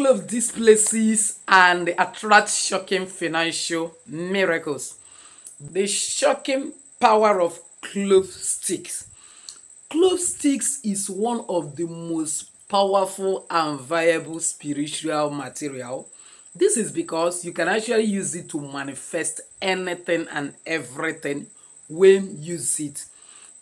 clove displaces and attracts shocking financial miracles. The shocking power of clove sticks. Clove sticks is one of the most powerful and viable spiritual material. This is because you can actually use it to manifest anything and everything when you use it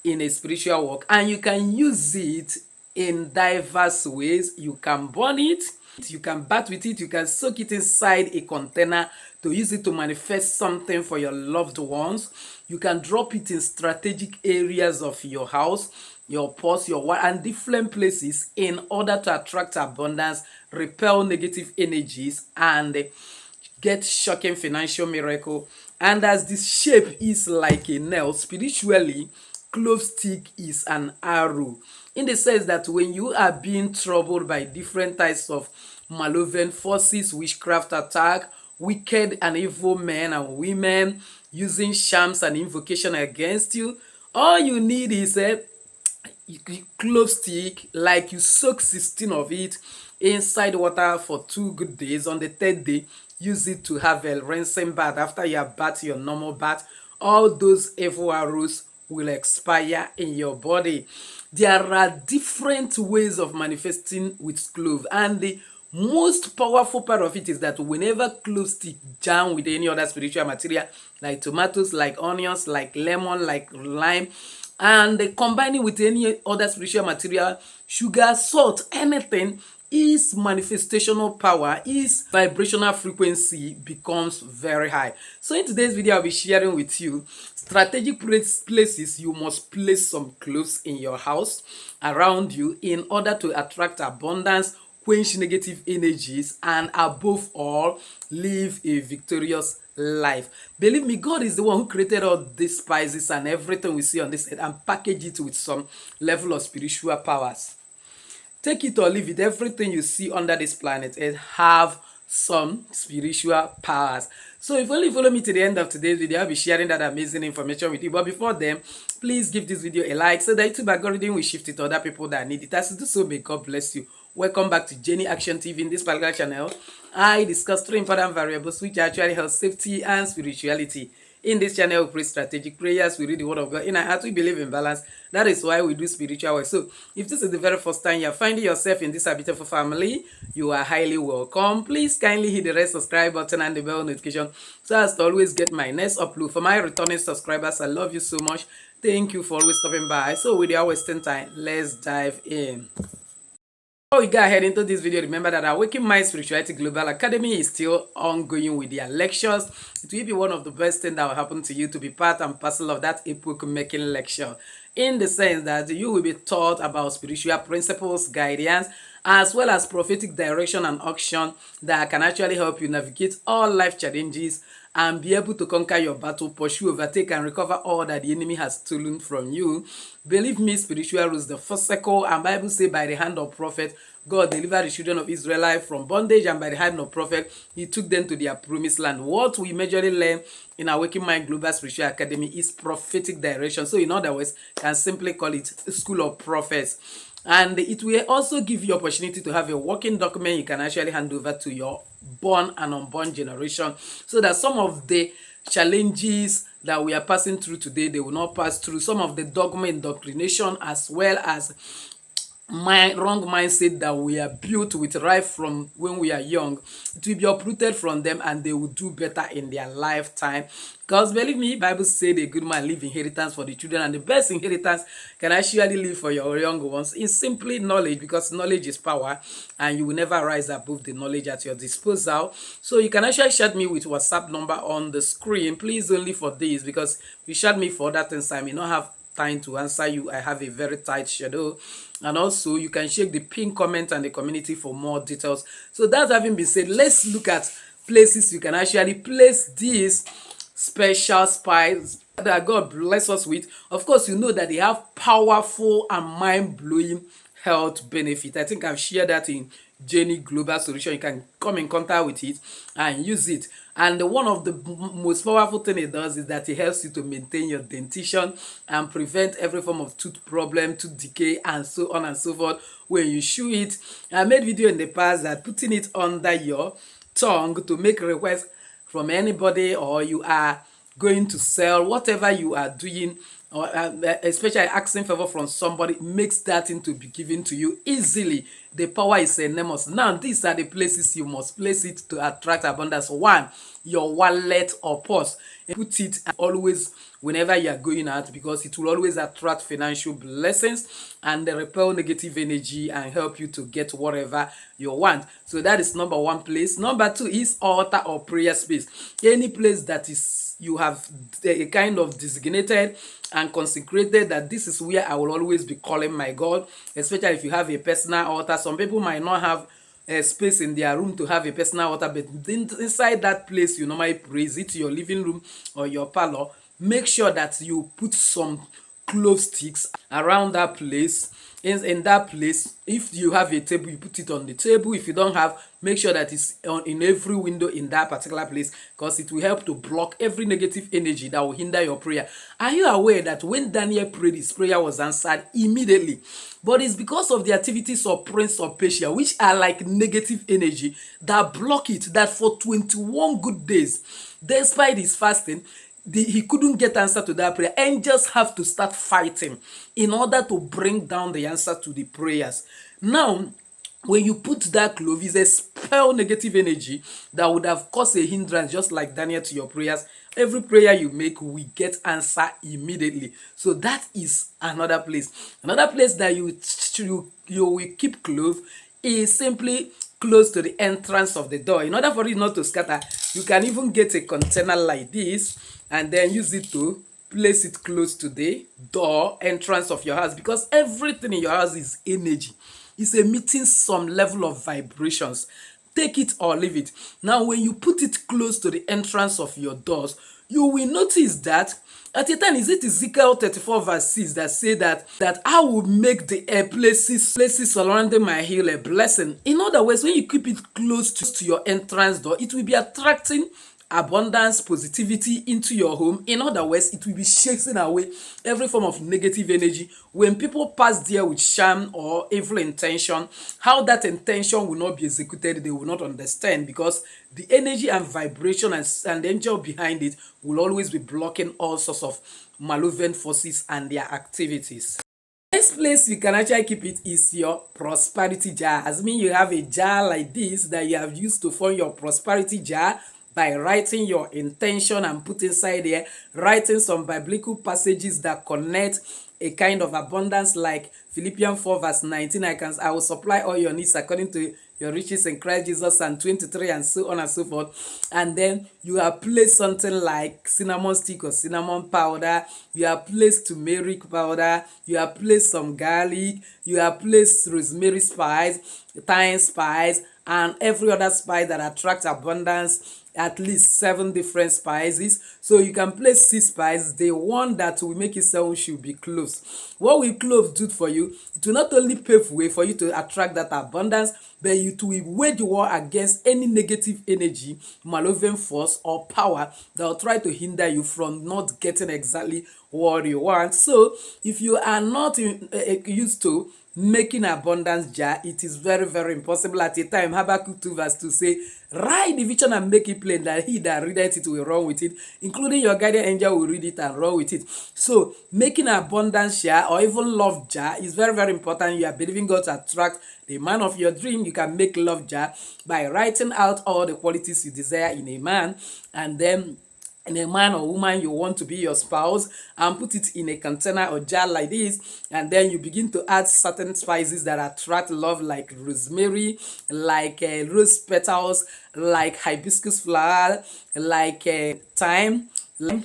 in a spiritual work, and you can use it in diverse ways. You can burn it, you can bath with it, you can soak it inside a container to use it to manifest something for your loved ones. You can drop it in strategic areas of your house, your purse, your wallet, and different places in order to attract abundance, repel negative energies, and get shocking financial miracle. And as this shape is like a nail, spiritually, clove stick is an arrow, in the sense that when you are being troubled by different types of malevolent forces, witchcraft attack, wicked and evil men and women using charms and invocation against you, all you need is a clove stick. Like, you soak 16 of it inside water for 2 good days. On the 3rd day, use it to have a rinsing bath. After you have bath your normal bath, all those evil arrows will expire in your body. There are different ways of manifesting with clove, and the most powerful part of it is that whenever clove stick jam with any other spiritual material, like tomatoes, like onions, like lemon, like lime, and combining with any other spiritual material, sugar, salt, anything, its manifestational power, its vibrational frequency becomes very high. So in today's video, I'll be sharing with you strategic places you must place some cloves in your house, around you, in order to attract abundance, quench negative energies, and above all, live a victorious life. Believe me, God is the one who created all these spices and everything we see on this earth and package it with some level of spiritual powers. Take it or leave it, everything you see under this planet it have some spiritual powers. So if you only follow me to the end of today's video, I'll be sharing that amazing information with you. But before then, please give this video a like so that YouTube algorithm will shift it to other people that need it. As you do so, may God bless you. Welcome back to Jenny Action TV. In this particular channel, I discuss 3 important variables which actually help safety and spirituality. In this channel, we pray strategic prayers, we read the word of God. In our heart, we believe in balance. That is why we do spiritual work. So if this is the very first time you're finding yourself in this beautiful family, you are highly welcome. Please kindly hit the red subscribe button and the bell notification so as to always get my next upload. For my returning subscribers, I love you so much. Thank you for always stopping by. So without wasting time, let's dive in. Before we go ahead into this video, remember that our Waking Mind Spirituality Global Academy is still ongoing with their lectures. It will be one of the best things that will happen to you to be part and parcel of that epoch-making lecture, in the sense that you will be taught about spiritual principles, guidance, as well as prophetic direction and action that can actually help you navigate all life challenges and be able to conquer your battle, pursue, overtake, and recover all that the enemy has stolen from you. Believe me, spiritual rules the first circle, and Bible say by the hand of prophet, God delivered the children of Israel from bondage, and by the hand of prophet, he took them to their promised land. What we majorly learn in our Waking Mind Global Spiritual Academy is prophetic direction. So in other words, can simply call it School of Prophets. And it will also give you opportunity to have a working document you can actually hand over to your born and unborn generation, so that some of the challenges that we are passing through today, they will not pass through. Some of the dogma indoctrination, as well as wrong mindset that we are built with right from when we are young, it will be uprooted from them, and they will do better in their lifetime. Because believe me, Bible said a good man leave inheritance for the children, and the best inheritance can actually leave for your young ones is simply knowledge, because knowledge is power, and you will never rise above the knowledge at your disposal. So you can actually chat me with WhatsApp number on the screen. Please only for this, because if you chat me for that things, I may not have time to answer you. I have a very tight schedule. And also you can check the pinned comment and the community for more details. So that having been said, let's look at places you can actually place these special spices that God bless us with. Of course, you know that they have powerful and mind-blowing health benefit. I think I've shared that in Jenny Global Solution. You can come in contact with it and use it. And one of the most powerful thing it does is that it helps you to maintain your dentition and prevent every form of tooth problem, tooth decay, and so on and so forth when you chew it. I made video in the past that putting it under your tongue to make requests from anybody, or you are going to sell whatever you are doing, or especially asking favor from somebody, makes that thing to be given to you easily. The power is enormous. Now these are the places you must place it to attract abundance. One, your wallet or purse. Put it always whenever you are going out, because it will always attract financial blessings and repel negative energy and help you to get whatever you want. So that is number one place. Number two is altar or prayer space. Any place that is you have a kind of designated and consecrated that this is where I will always be calling my God, especially if you have a personal altar. Some people might not have a space in their room to have a personal altar, but inside that place you normally praise it, your living room or your parlor. Make sure that you put some clove sticks around that place. In that place, if you have a table, you put it on the table. If you don't have, make sure that it's in every window in that particular place, because it will help to block every negative energy that will hinder your prayer. Are you aware that when Daniel prayed, his prayer was answered immediately? But it's because of the activities of Prince of Persia, which are like negative energy, that block it, that for 21 good days, despite his fasting, he couldn't get answer to that prayer. Angels have to start fighting in order to bring down the answer to the prayers. Now, when you put that clove, it's a spell negative energy that would have caused a hindrance, just like Daniel, to your prayers. Every prayer you make, we get answer immediately. So that is another place. Another place that you will keep clove is simply close to the entrance of the door. In order for it not to scatter, you can even get a container like this and then use it to place it close to the door entrance of your house, because everything in your house is energy. It's emitting some level of vibrations. Take it or leave it. Now when you put it close to the entrance of your doors, you will notice that at a time, is it Ezekiel 34 verse 6 that say that I will make the places surrounding my hill a blessing. In other words, when you keep it close to your entrance door, it will be attracting abundance, positivity into your home. In other words, it will be chasing away every form of negative energy. When people pass there with sham or evil intention, how that intention will not be executed, they will not understand, because the energy and vibration and the angel behind it will always be blocking all sorts of malevolent forces and their activities. Next place you can actually keep it is your prosperity jar. As mean you have a jar like this that you have used to form your prosperity jar by writing your intention and put inside there, writing some biblical passages that connect a kind of abundance, like Philippians 4 verse 19, I will supply all your needs according to your riches in Christ Jesus, and 23, and so on and so forth. And then you have placed something like cinnamon stick or cinnamon powder, you have placed turmeric powder, you have placed some garlic, you have placed rosemary spice, thyme spice, and every other spice that attracts abundance, at least 7 different spices. So you can place 6 spices. The one that will make it 7 should be cloves. What will cloves do for you? It will not only pave way for you to attract that abundance, but it will wage war against any negative energy, malevolent force or power that will try to hinder you from not getting exactly what you want. So if you are not used to making abundance jar, it is very, very impossible. At a time, Habakkuk 2 verse 2 say, write the vision and make it plain, that he that readeth it will run with it, including your guardian angel will read it and run with it. So making abundance jar or even love jar is very, very important. You are believing God to attract the man of your dream. You can make love jar by writing out all the qualities you desire in a man, and then in a man or woman you want to be your spouse, and put it in a container or jar like this, and then you begin to add certain spices that attract love, like rosemary, like rose petals, like hibiscus flower, like thyme,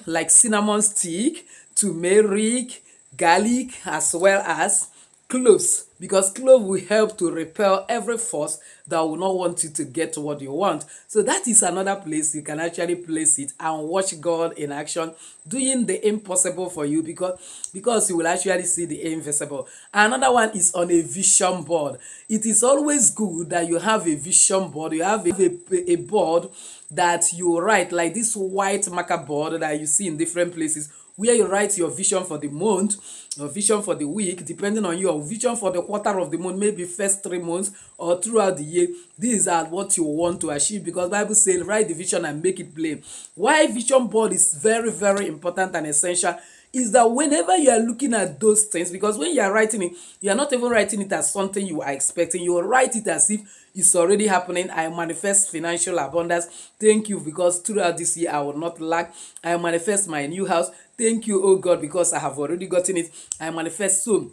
like cinnamon stick, turmeric, garlic, as well as cloves, because clove will help to repel every force that will not want you to get what you want. So that is another place you can actually place it and watch God in action doing the impossible for you, because you will actually see the invisible. Another one is on a vision board. It is always good that you have a vision board. You have a board that you write, like this white marker board that you see in different places, where you write your vision for the month, your vision for the week, depending on your vision for the quarter of the month, maybe first 3 months or throughout the year. These are what you want to achieve, because Bible says write the vision and make it plain. Why vision board is very, very important and essential is that whenever you are looking at those things, because when you are writing it, you are not even writing it as something you are expecting, you write it as if it's already happening. I manifest financial abundance. Thank you, because throughout this year I will not lack. I manifest my new house. Thank you, oh God, because I have already gotten it. I manifest soon.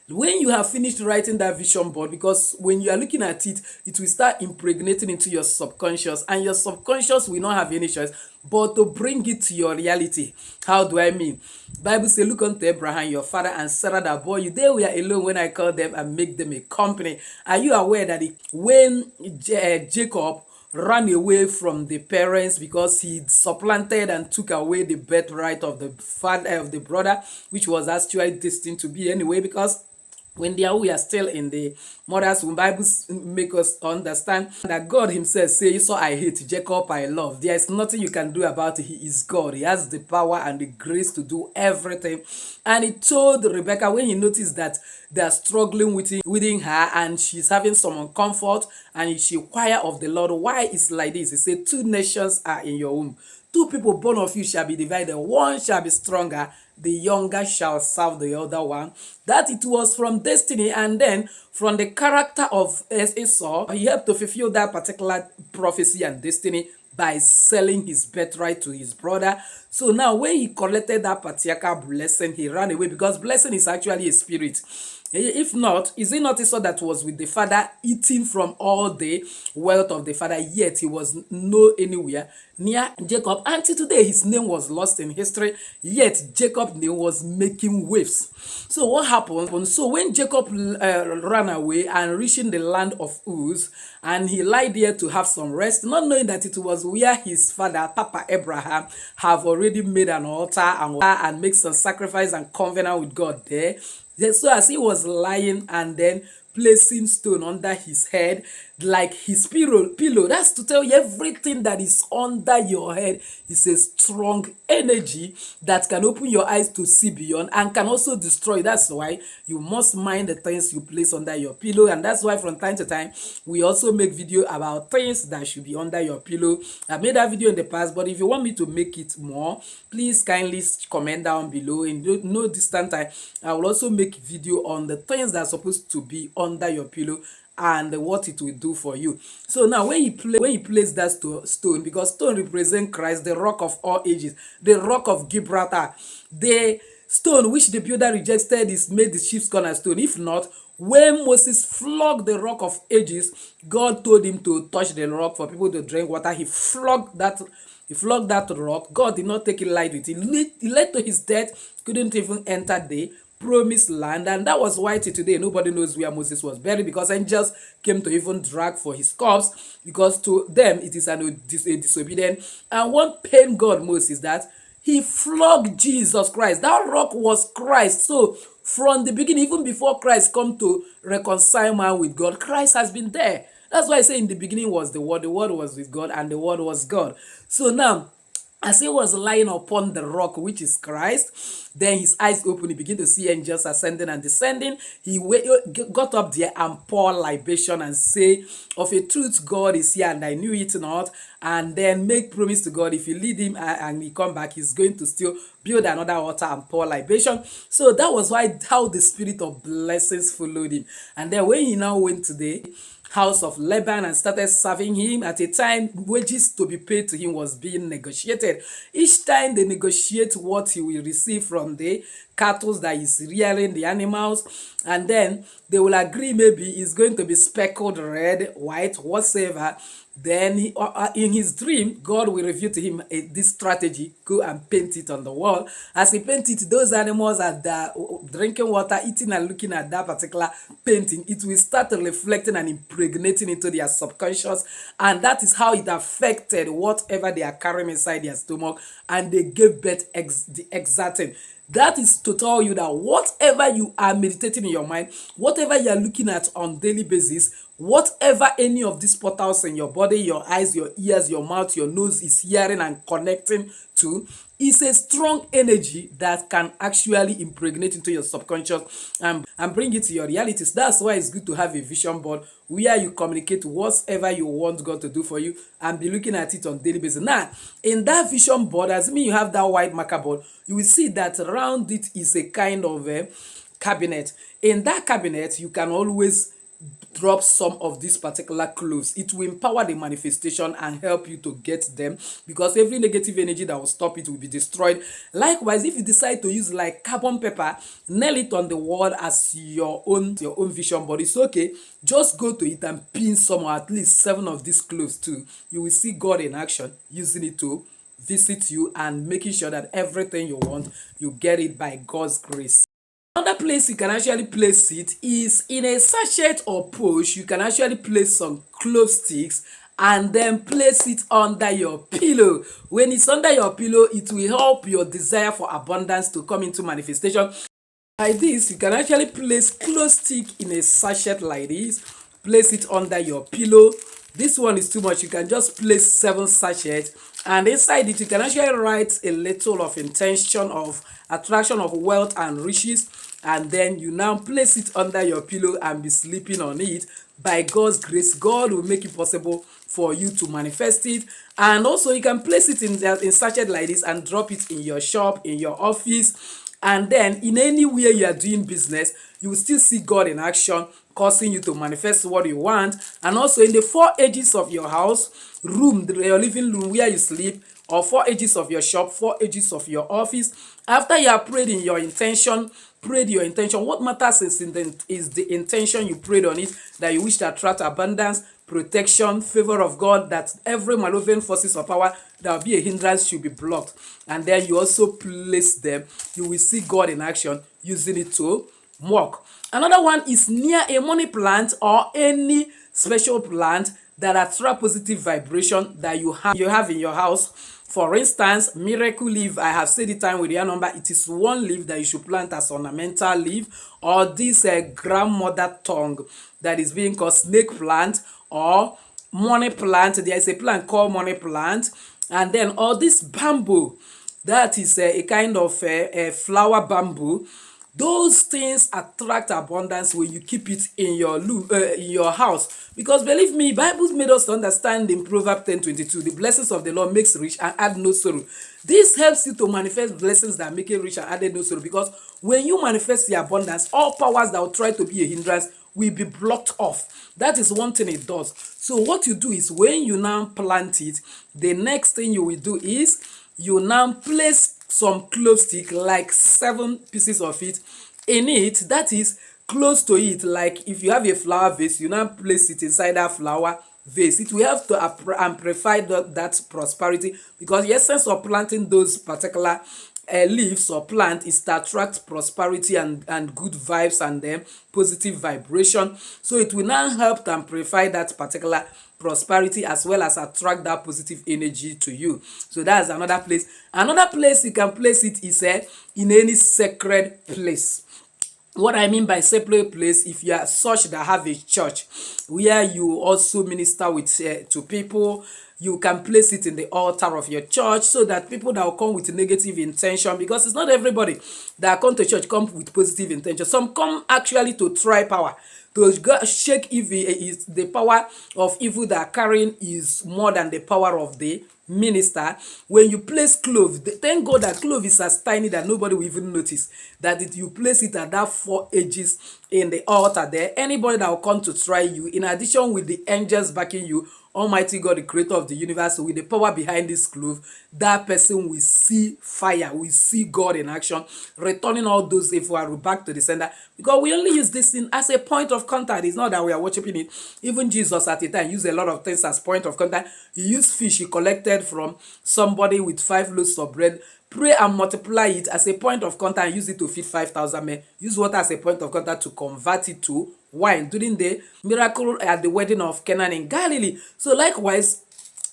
When you have finished writing that vision board, because when you are looking at it, it will start impregnating into your subconscious, and your subconscious will not have any choice but to bring it to your reality. How do I mean? Bible says, look unto Abraham your father and Sarah that bore you. They were alone when I called them and make them a company. Are you aware that when Jacob ran away from the parents because he supplanted and took away the birthright of the father of the brother, which was actually destined to be anyway, because when we are still in the mother's womb, Bible make us understand that God himself says, so I hate, Jacob I love. There is nothing you can do about it. He is God. He has the power and the grace to do everything. And he told Rebecca, when he noticed that they are struggling within her and she's having some uncomfort and she inquire of the Lord, why is like this? He said, 2 nations are in your womb. 2 people born of you shall be divided. One shall be stronger, the younger shall serve the other one. That it was from destiny, and then from the character of Esau, he helped to fulfill that particular prophecy and destiny by selling his birthright to his brother. So now when he collected that particular blessing, he ran away, because blessing is actually a spirit. If not, is it not Esau that was with the father eating from all the wealth of the father, yet he was no anywhere near Jacob? Until today, his name was lost in history, yet Jacob's name was making waves. So what happened? So when Jacob ran away and reaching the land of Uz, and he lied there to have some rest, not knowing that it was where his father, Papa Abraham, have already made an altar and make some sacrifice and covenant with God there. So as he was lying and then placing stone under his head, like his pillow, that's to tell you everything that is under your head is a strong energy that can open your eyes to see beyond and can also destroy. That's why you must mind the things you place under your pillow, and that's why from time to time we also make video about things that should be under your pillow. I made that video in the past, but if you want me to make it more, please kindly comment down below. In no distant time, I will also make video on the things that are supposed to be under your pillow and what it will do for you. So now when you place that stone, because stone represent Christ, the rock of all ages, the rock of Gibraltar, the stone which the builder rejected is made the chief cornerstone. If not, when Moses flogged the rock of ages, God told him to touch the rock for people to drink water. He flogged that rock. God did not take it light with it. He led to his death, couldn't even enter the promised land, and that was why till today nobody knows where Moses was buried, because angels came to even drag for his corpse, because to them it is a disobedient. And what pained God most is that he flogged Jesus Christ. That rock was Christ. So from the beginning, even before Christ come to reconcile man with God, Christ has been there. That's why I say in the beginning was the Word was with God, and the Word was God. So now, as he was lying upon the rock, which is Christ, then his eyes opened. He began to see angels ascending and descending. He got up there and poured libation and say, of a truth, God is here and I knew it not. And then make promise to God, if you lead him and he come back, he's going to still build another altar and pour libation. So that was how the spirit of blessings followed him. And then when he now went to the house of Laban and started serving him, at a time wages to be paid to him was being negotiated. Each time they negotiate what he will receive from the cattle that is rearing the animals, and then they will agree maybe it's going to be speckled red, white, whatsoever. Then in his dream, God will reveal to him this strategy: go and paint it on the wall. As he paint it, those animals are drinking water, eating and looking at that particular painting. It will start reflecting and impregnating into their subconscious, and that is how it affected whatever they are carrying inside their stomach, and they gave birth the exact thing. That is to tell you that whatever you are meditating in your mind, whatever you are looking at on daily basis, whatever any of these portals in your body, your eyes, your ears, your mouth, your nose is hearing and connecting to, is a strong energy that can actually impregnate into your subconscious and bring it to your realities. That's why it's good to have a vision board where you communicate whatever you want God to do for you and be looking at it on daily basis. Now, in that vision board, as you have that white marker board, you will see that around it is a kind of a cabinet. In that cabinet, you can always drop some of these particular cloves. It will empower the manifestation and help you to get them, because every negative energy that will stop it will be destroyed. Likewise, if you decide to use like carbon paper, nail it on the wall as your own vision board. It's okay. Just go to it and pin some, or at least 7 of these cloves too. You will see God in action using it to visit you and making sure that everything you want, you get it by God's grace. Another place you can actually place it is in a sachet or pouch. You can actually place some clove sticks and then place it under your pillow. When it's under your pillow, it will help your desire for abundance to come into manifestation. Like this, you can actually place clove stick in a sachet like this. Place it under your pillow. This one is too much. You can just place 7 sachets, and inside it you can actually write a little of intention of attraction of wealth and riches, and then you now place it under your pillow and be sleeping on it. By God's grace, God will make it possible for you to manifest it. And also you can place it in sachet like this and drop it in your shop, in your office, and then in anywhere you are doing business, you will still see God in action, causing you to manifest what you want. And also in the 4 edges of your house, your living room where you sleep, or 4 edges of your shop, 4 edges of your office. After you have prayed your intention, what matters is the intention you prayed on it, that you wish to attract abundance, protection, favor of God, that every malevolent forces of power that will be a hindrance should be blocked. And then you also place them. You will see God in action using it to work. Another one is near a money plant or any special plant that attract positive vibration that you have in your house. For instance, miracle leaf, I have said it time with your number. It is 1 leaf that you should plant as ornamental leaf, or this grandmother tongue that is being called snake plant or money plant. There is a plant called money plant, and then all this bamboo, that is a kind of a flower bamboo. Those things attract abundance when you keep it in your house. Because believe me, Bible made us to understand in Proverbs 10:22, the blessings of the Lord makes rich and add no sorrow. This helps you to manifest blessings that make it rich and add no sorrow. Because when you manifest the abundance, all powers that will try to be a hindrance will be blocked off. That is one thing it does. So what you do is, when you now plant it, the next thing you will do is you now place some clove stick, like 7 pieces of it in it, that is close to it. Like if you have a flower vase, you now place it inside that flower vase. It will have to amplify that prosperity, because the essence of planting those particular leaves or plant is to attract prosperity and good vibes and then positive vibration. So it will now help to amplify that particular prosperity as well as attract that positive energy to you. So that's another place. Another place you can place it is in any sacred place. What I mean by sacred place, if you are such that have a church where you also minister with to people, you can place it in the altar of your church, so that people that will come with negative intention, because it's not everybody that come to church come with positive intention. Some come actually to try power, to shake evil. Is the power of evil that are carrying is more than the power of the minister. When you place clove, thank God that clove is as tiny that nobody will even notice that you place it at that 4 edges in the altar there. Anybody that will come to try you, in addition with the angels backing you, Almighty God, the creator of the universe, with the power behind this clove, that person will see fire, will see God in action, returning all those evil arrows back to the sender. Because we only use this thing as a point of contact. It's not that we are worshiping it. Even Jesus at the time used a lot of things as point of contact. He used fish he collected from somebody with 5 loaves of bread. Pray and multiply it as a point of contact and use it to feed 5,000 men. Use water as a point of contact to convert it to wine during the miracle at the wedding of Canaan in Galilee. So likewise,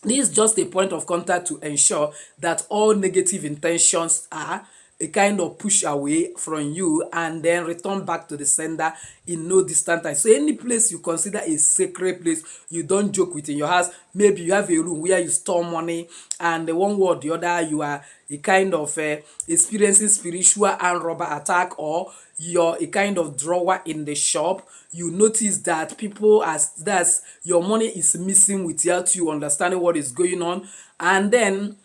this is just a point of contact to ensure that all negative intentions are a kind of push away from you and then return back to the sender in no distant time. So any place you consider a sacred place, you don't joke with in your house. Maybe you have a room where you store money, and the one way or the other you are a kind of experiencing spiritual armed robber attack, or you're a kind of drawer in the shop. You notice that people as that's your money is missing without you understanding what is going on, and then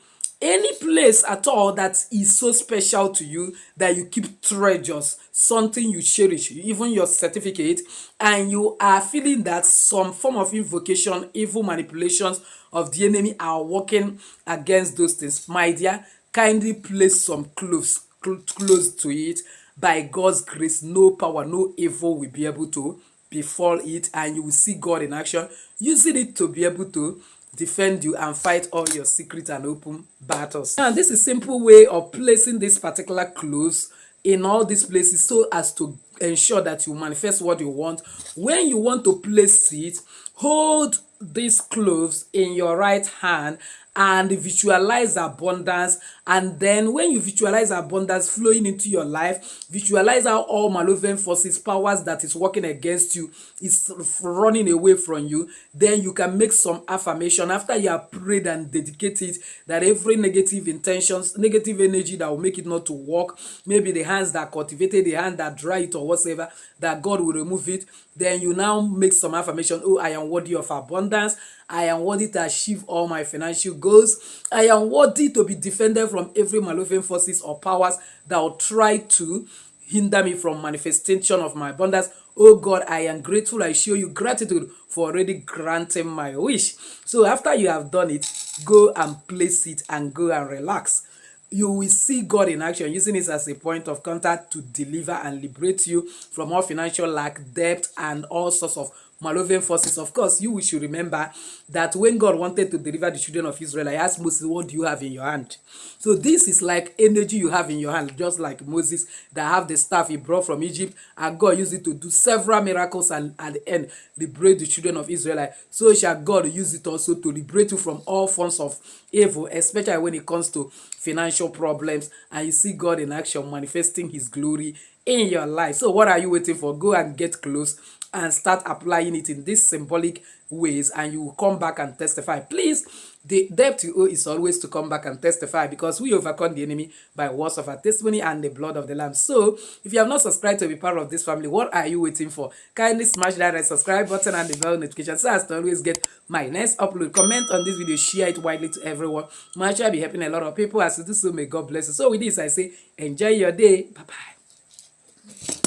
any place at all that is so special to you that you keep treasures, something you cherish, even your certificate, and you are feeling that some form of invocation, evil manipulations of the enemy are working against those things, my dear, kindly place some cloves close to it. By God's grace, no power, no evil will be able to befall it, and you will see God in action, using it to be able to defend you and fight all your secret and open battles. Now, this is a simple way of placing this particular cloves in all these places so as to ensure that you manifest what you want. When you want to place it, hold these cloves in your right hand and visualize abundance. And then when you visualize abundance flowing into your life, visualize how all malevolent forces, powers that is working against you is running away from you. Then you can make some affirmation after you have prayed and dedicated that every negative intentions, negative energy that will make it not to work, maybe the hands that cultivated, the hand that dry it or whatsoever, that God will remove it. Then you now make some affirmation. Oh, I am worthy of abundance. I am worthy to achieve all my financial goals. I am worthy to be defended from every malevolent forces or powers that will try to hinder me from manifestation of my abundance. Oh God, I am grateful. I show you gratitude for already granting my wish. So after you have done it, go and place it and go and relax. You will see God in action, using it as a point of contact to deliver and liberate you from all financial lack, debt, and all sorts of malevolent forces. Of course, you should remember that when God wanted to deliver the children of Israel, I asked Moses, what do you have in your hand? So this is like energy you have in your hand, just like Moses that have the staff he brought from Egypt, and God used it to do several miracles and at the end liberate the children of Israel. So shall God use it also to liberate you from all forms of evil, especially when it comes to financial problems, and you see God in action manifesting his glory in your life. So what are you waiting for? Go and get close and start applying it in these symbolic ways, and you will come back and testify. Please, the debt you owe is always to come back and testify, because we overcome the enemy by words of our testimony and the blood of the Lamb. So if you have not subscribed to be part of this family, what are you waiting for? Kindly smash that red subscribe button and the bell notification so as to always get my next upload. Comment on this video, share it widely to everyone. Might be helping a lot of people. As you do so, may God bless you. So with this, I say enjoy your day. Bye bye.